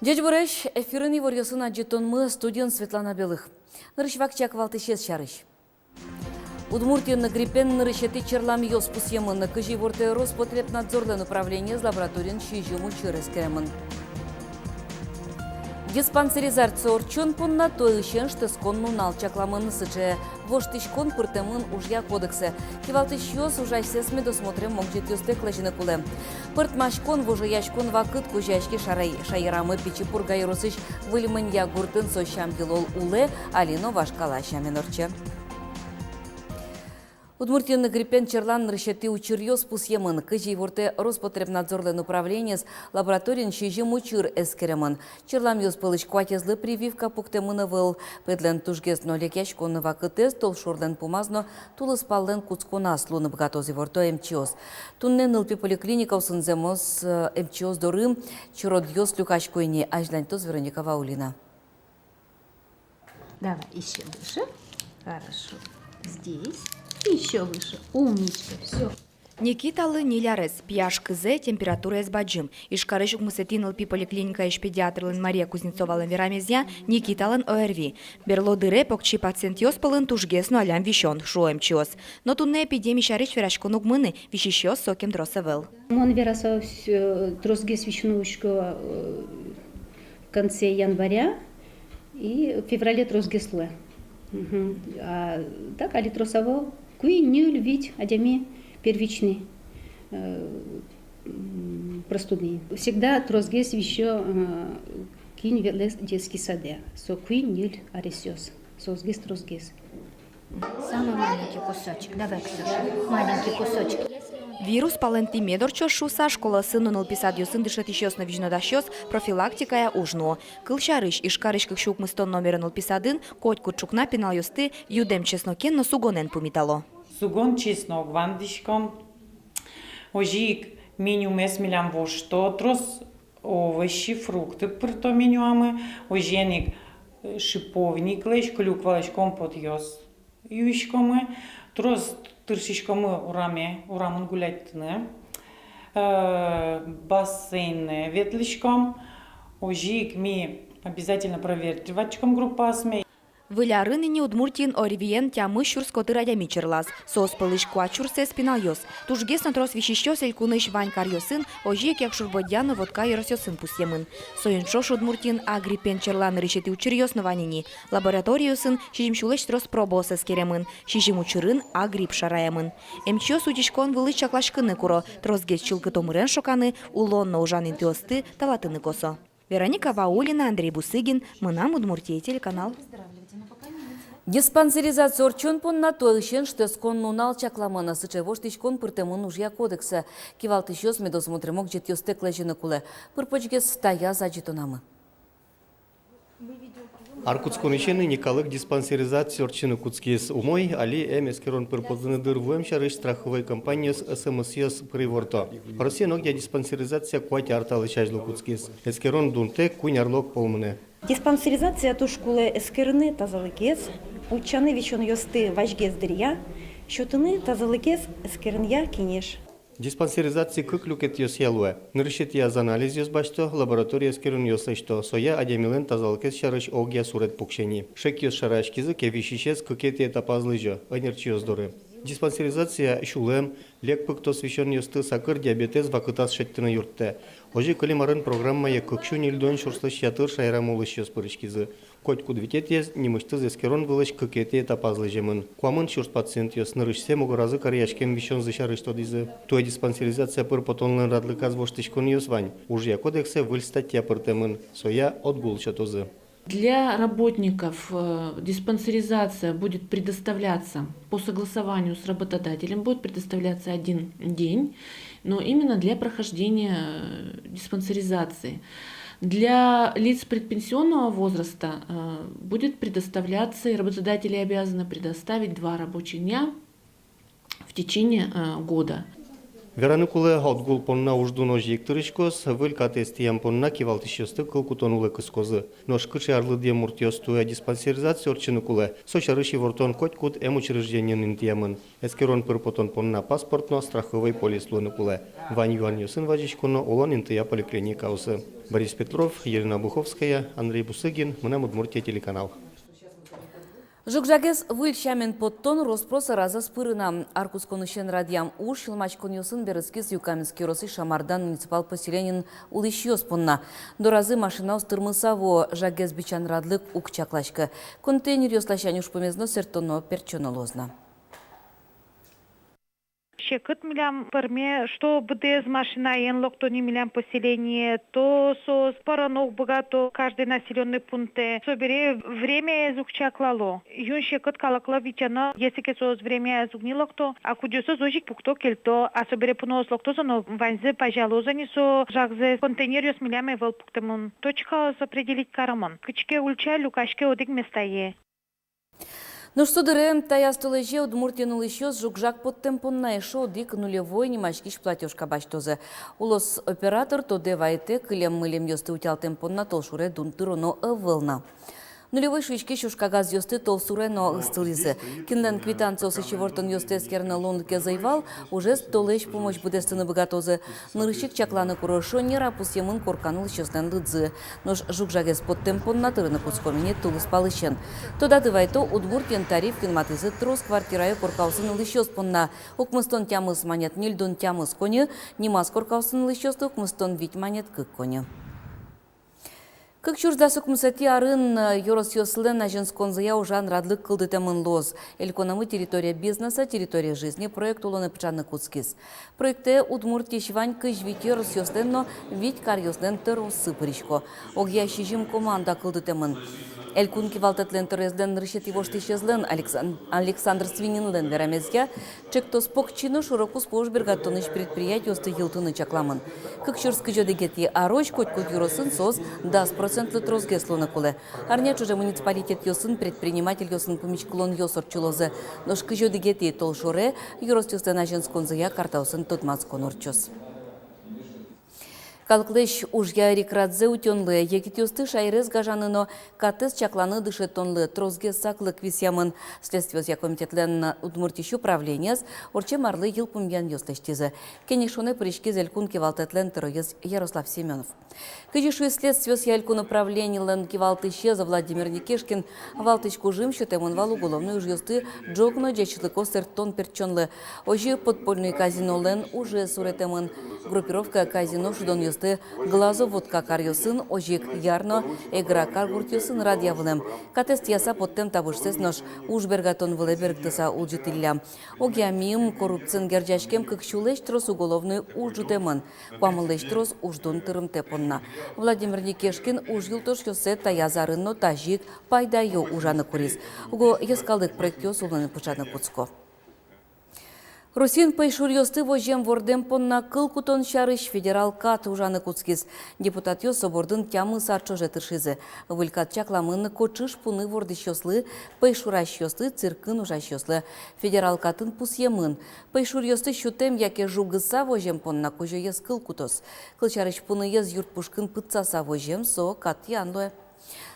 Дядь Буреш, эфирын ворьосын аджетонмы студент Светлана Белых. Нарышвак чаквалты шес шарыш. Удмуртияны гриппен нарышеты черлам йос пусьемын, кыжи ворты Роспотребнадзорлен управление с лабораториен шижуму чырыс кремын. Диспансеризация орчон пунна тоишен штесконну налчакламын сыче. Воштышкон пыртемын ужья кодексе. Кивалтыш йос ужайсес медосмотрем могжет йосте клежины куле. Пыртмашкон вожаяшкон вакыт кужашки шайрамы пичи пургайросыш выльмын ягуртын сощам гилол уле, алино вашкала шаменорче. Удмуртияны гриппен черлан решети учирьёс пусьемын, кыжи ворте Роспотребнадзорлен управление с лабораториен шижим учир эскеремын. Черлам ёс пылыш кватезлы прививка пуктемыны выл. Педлен тужгез нолек яшконны вакытез, толшурлен пумазно, тулыс паллен куцконас луны бгатози ворто МЧОС. Туннен ылпи поликлиника усынземос МЧОС дорым, чирод ёс люкачкойни ажлянтоз Вероника Ваулина. Давай еще выше. Хорошо. Здесь. Еще выше. Умничка. Все. Никиталы нилярес, пьяш кызе, температура эсбаджим. Ишкарыш укмусетин лпи поликлиника иш педиатрылын Мария Кузнецовалын верамезя, Никиталын ОРВИ. Берло дыре покчи пациент йоспалын тужгес но алям вищен, шуем чиос. Но тунне эпидемии шарыш верашкон угмыны, вищищёс сокем дросавел. Он верасал тросгес вещнушко в конце января и в феврале тросгесле. А так алитросовал куи нюль вить адями первичный простудный. Всегда тросгес еще кинь велес детский саде. Со куи нюль аресёс. Сосгес тросгес. Самый маленький кусочек. Давай, Ксюша. Маленький кусочек. Вирус паленти медорчо шуса школа сыну нолписадью сын дышет еще на вижнодащос профилактикая ужно. Кылшарыш и шкарыш как шук мыстон номер 051 коть курчукна пенал юсты юдем чеснокен но сугонен помитало. Сугон чеснок вандишком ожик меню мес милям вошто трос овощи фрукты прито менюамы оженик шиповник леш клюквалеш компот йос юшкомы трос тыршишкомы урамын гулятны бассейн ветлишком ожик ми обязательно проветривачком группасме. Вылярын не удмуртин оривиен тямы щурскоты радями черлас. Сос пылыш куачурсе спинал йос. Тужгес на трос вещищёс элькуныш ванькар йосын, ожик як шурбодяны водка йоросёсын пусьемын. Соин шош удмуртин агриппен черлан решети учир йос нованини. Лабораториюсын шижимчулеш трос пробосы скеремын. Шижим учирын агрип шараемын. МЧОС утишкон вылыш чаклашкыны куро. Тросгес чилкы томырен шоканы, улонно ужанын тиосты талатыны косо. Вероника Ваулина, Андрей Бусыгин, Мынам Удмуртия, телеканал. Диспансеризация орчон пунна тоишен штескон нунал чакламана сыче воштичкон пыртемын ужья кодекса. Кивалтыш йос медосмотремок жет йосте клежины куле. Пырпочгес стая заджитонамы. Аркутсконычены никалык диспансеризация орчины куцкес умой, али эмескерон пырпозыны дырвуем шарыш страховой компании с СМС приворто. Россия ногдя диспансеризация куати арталы чажлы куцкес. Эскерон дунте куньярлок полмыне. Диспансеризация то школы эскерны тазалыкес, учаны вещон йосты важгез дырья, щутыны тазалыкес эскернья кинеш. Диспансеризация кыклюкет йос ялуэ. Нырышет яз анализ йос башто, лаборатория эскерн йосышто, соя адемилен тазалыкес шарыш огья сурет пукшени. Шек йос шарашкизы кевишишес кыкете этапазлыжо, анерчи йоздоры. Диспансеризация шулем, лек пыкто священ йосты сакыр диабетез вакытас шеттіні юртте. Ожи калимарын программа я кыкшу нильдон шурслыш ятыр шайрамулыш йос пырышкизы. Коть кудвитет ез, немышты зескерон вылыш кыкете этапазлыжемын. Куамын шурс пациент йос нырышсе могуразы карьяшкен вищен зышарышто дизы. Туя диспансеризация пыр потонлын радлыказ воштышкон йос вань. Ужья кодексе выль статья пыртемын. Соя отгул шатозы. Для работников диспансеризация будет предоставляться по согласованию с работодателем, будет предоставляться 1 день, но именно для прохождения диспансеризации. Для лиц предпенсионного возраста будет предоставляться, и работодатели обязаны предоставить 2 рабочих дня в течение года. Вераны кулы отгул понна уждуно жиктырышкос, вылька тестиям понна кивалтышёсты кылкутонулы кыскозы. Нош кычы арлыдия муртиостуя диспансеризация орчыны кулы. Сочарыши вортон котькут эм учреждениен интиямын. Эскерон пырпотон понна паспортно страховой полис луны кулы. Вань Юан Юсын вадичкуно олон интия поликлиника усы. Борис Петров, Елена Буховская, Андрей Бусыгин, Мына Удмуртия телеканал. Жукжагес выльчамен подтон роспроса раза спырына. Аркус конышен радиам уж шилмач конюсын берескиз Юкаменский росы Шамардан муниципал поселенин улыщёс понна. До разы машина устырмысаво жагес бичан радлык укчаклашка. Контейнер ёслащань уж помезно сертоно перчоно лозна. Шекыт милям перме, что БДС машина ен локтони милям поселение, то со споронок богато каждый населенный пункте. Собере время зукчаклало. Юн шекыт калакла вичано, если ке соз время зукни локто, а кудюсо зожик пукто кельто, а собере пунос локто зано ванзе пожалоза не со жагзе контейнер ёс миляме вел пуктемун. Точка определить карамон. Кычке ульча люкашке одик местае. Ну что дырем таястолеже Удмуртиян улыщёс жукжак подтемпонна эшо дик нулевой немашкиш платежка баштозе. Улос оператор то девайте кылем мылем ёсты утял темпонна толшуре дун тыроно ывылна. Нулевой шишки шушкагаз ёсты толсуре но ыстылизы. Кинлен квитанциосы чевортон ёсты эскерна лондке заевал, уже столещ помощь будестыны богатозы. Нырышик чакланы курошо нера пусьемын корканул щёслен лыдзы. Нож жукжагес под темпон на тырыны куцкомине тулыс палыщен. Тода дывайто Удмуртиян тариф кинматызы трос квартираю коркаусын лыщёс понна. Укмыстон тямыс манет нильдон тямыс коне, немас коркаусын лыщёсты укмыстон вить манет кык коне. Как чурдасок мсати арын Юросьёслен аженсконзая ужан радлык кылдытемын лоз. Эльконамы территория бизнеса, территория жизни, проект улоны пчаны куцкис. Проекте Удмуртия шивань кыжвить Юросьёсленно вить карьёслен тыру сыпыричко. Огья шижим команда кылдытемын. Элькун кивалтетлен торезден рышет его штищезлен Александр Свининлен верамезья, чекто спокчину широко спожбергатоныш предприятие стыгилтыны чакламын. Как чурскы жодегети ароч котькут юросын соз дас процент литрозге слона куле. Арня чуже муниципалитет йосын предприниматель йосын помичклон йосор чулозе. Ношкы жодегети толшуре юростюстен аженсконзая картаусын тутмацкон орчос. Калклеш ужья рекрадзе утенлы, екитюсты шайрез гажаныно катыз чакланы дышетонлы трозге саклы квисямын. Следствие комитетлен Удмуртищу правлениес, орче марлы елпумьян ёслештизы. Кенешоне прички зелькун кивалтетлен тыроез Ярослав Семенов. Кыжишу следствие с ялькун правлениелен кивалтыще Владимир Никешкин, валтычку жим счетемон вал уголовной ужьёсты джогно джечлыко сертон перчонлы. Ожи подпольный казинолен уже суретемон. Группировка казино шудон ёсты глазу водка карьосын ожик ярно игра каргуртёсын радиавлем. Катест яса подтем табышсыз нож ужбергатон вылебергдыса улжитилля. Огямим коррупцин герджашкем кыкчулеш трос уголовный ужжутемын. Куамылеш трос уждун тырым тепонна. Владимир Никешкин ужгилтош ёсе таязарынно тажик пайдайо ужаны курис. Уго ескалдык проектё сулыны пычаны пуцко. Русин пайшур ёсты вожем вордем понна кылкутон шарыш федерал кат ужаны куцкис. Депутат ёс собордын тямы сарчоже тыршизы. Вылькат чакламын кочыш пуны вордыш ёслы, пайшураш ёсты циркын ужаш ёслы. Федерал катын пусьемын. Пайшур ёсты шутем яке жугыса вожем понна кожо ес кылкутос. Кылчарыш пуны ез юрт пушкын пытцаса вожем со кат янлы.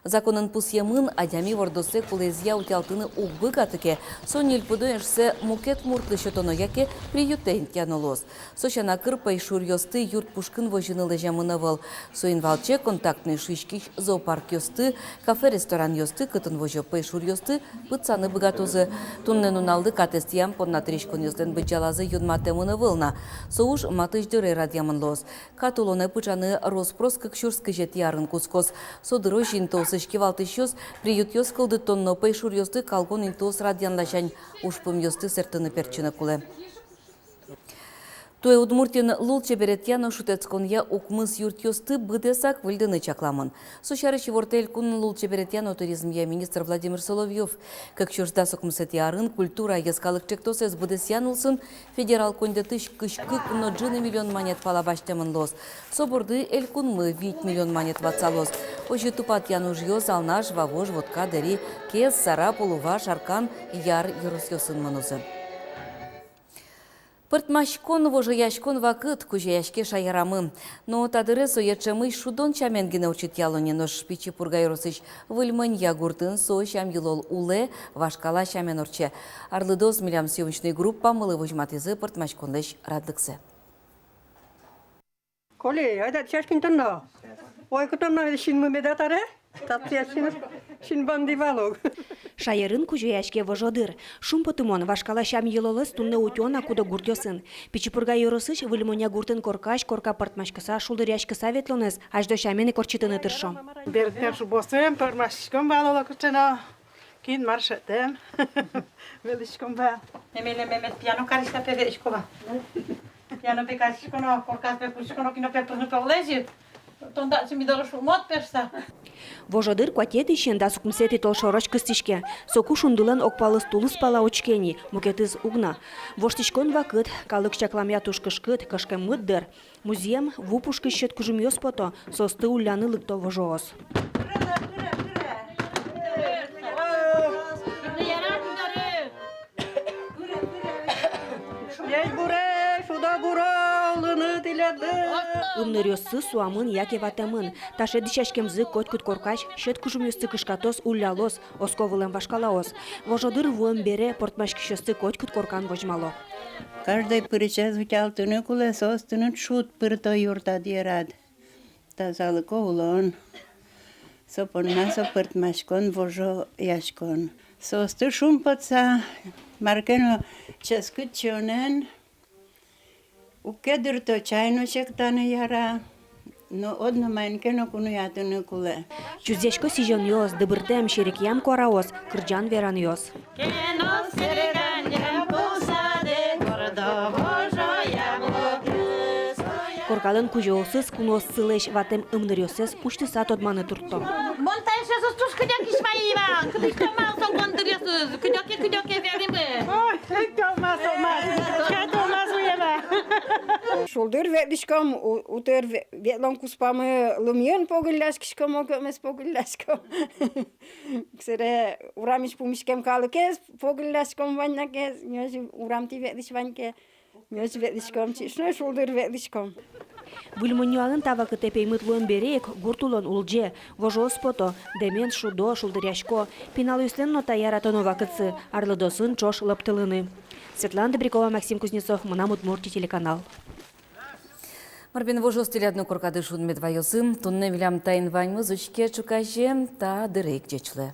Законын пусьемын адями вордосе кулезия утялтыны угбы катыке. Сонил подоешсе мукет муртлы шотоно яке приютен тянолос. Сочана кыр пайшур ёсты юрт пушкын вожыны лежамыны выл. Соин валче контактный шишкиш зоопарк ёсты, кафе-ресторан ёсты, кытын вожо пайшур ёсты, пыцаны богатозы. Туннен уналды катестиям поднатришкон ёстен бычалазы юнматемыны вылна. Соуж матыждыры радиамын лос. Катулоне пычаны роспрос кыкшурскы жет ярын кускос. Содыро жинтос Шкивалтыщёс приют ёс кылды тонно пайшур ёсты калгон интос радианлашань ушпым ёсты сертыны перчыны куле. Туэ Удмуртин лулче беретьяно шутецконья укмыс юрт ёсты быдесак выльдыны чакламын. Сушарыщи вортель кун лулче беретьяно туризмья министр Владимир Соловьев. Как чурсдас укмысети арын культура ескалык чектосес быдесьянулсын федерал кондетыш кышкы куно джины миллион монет палабаштемын лос. Соборды эль кунмы 8 миллион монет ватсалос. Ожи тупат януж ёс алнаш, вавож, водка, дери, кес, сара, полува, шаркан, яр, юрус ёсын мынузы. Пыртмашкон вожаяшкон вакыт кужаяшке шаярамы. Но тадыры соячемый шудон чаменгіне учит ялоненош пичи пургайросыч выльмын ягуртын со шам юлол уле вашкала шамен орче. Арлыдос милям съемочный группа мылы вожматызы пыртмашконлыш радлыксы. Коли, айда чашкин тонно. Ой, кутомна шинмы медатаре? Татья шинбандивалог. Шайырын кужаяшке вожодыр. Шум потымон вашкала шам йылолыс тунны утёна куда гуртёсын. Пичипурга йоросыч выльмоня гуртын коркаш, корка пыртмашкаса, шулдыряшкаса ветлоныз, аж до шамены корчитыны тыршо. Бердем шубосем, пырмашком балала кучено. Кин маршетем. Велишком бал. Emile memet piano karista peveshkova. Piano pekashkono, korkas pekushkono, kino pepunu pevlezi. Тонда си ми дорож умот перса. Вожодыр кватет ищен да сукмсети толшороч кыстишке. Соку шундылын окпалыс тулыс пала очкени, мукетыз угна. Воштичкон вакыт, калык чакламя тушкышкыт, кышкем мыддыр. Музеем вупушкы щет кужым йоспото, состы уляны лыкто вожоос. Умнырёссы суамын яке ватемын. Таше дичашкемзы коткут коркач, щет кужым ёсты кышкатос улялос, осковылем вашкалаос. Вожодыр вуем бере портмашки щосты коткут коркан вожмало. Каждый причас втял тыны кулесос, тыны шут пырто юрта дирад. Тазалыко улон. Сопонна сопыртмашкон вожо яшкон. Состы шум паца, маркено ческычонен. Укедыр то чайно чектаны яра, но одно майнкено куну ятыны куле. Чузешко сижон йос, дыбыртем шерекям кораос, кырджан веран йос. Коркалын кужоосыз кунос сылеш ватем ымнырёсыз уштыса тодманы туртто. Монтайша состуш кыдяки шмаива, кыдышка малса гондырёсыз, кыдяки веримы. Ой, Шулдыр ветлишком, утер ветлом куспамы лымьен погылляшкишком, окымес погылляшком. Ксере урамиш пумишкем калыкес, погылляшком ваннакес, нёжи урамти ветлиш ваньке, нёжи ветлишком, чишно шулдыр ветлишком. Выльмонюалын тавакы тепеймыт луэн береек, гуртулон улже, вожоос пото, демен шудо, шулдыряшко, пиналюслен нота яратону вакытсы, арлыдосын чош лаптылыны. Светлана Добрякова, Максим Кузнецов, Мына Удмуртия, телеканал. Марбин вожос телядну коркады шун медвайозым, тунне вилям тайн вань музычке чукаже та дырек чечле.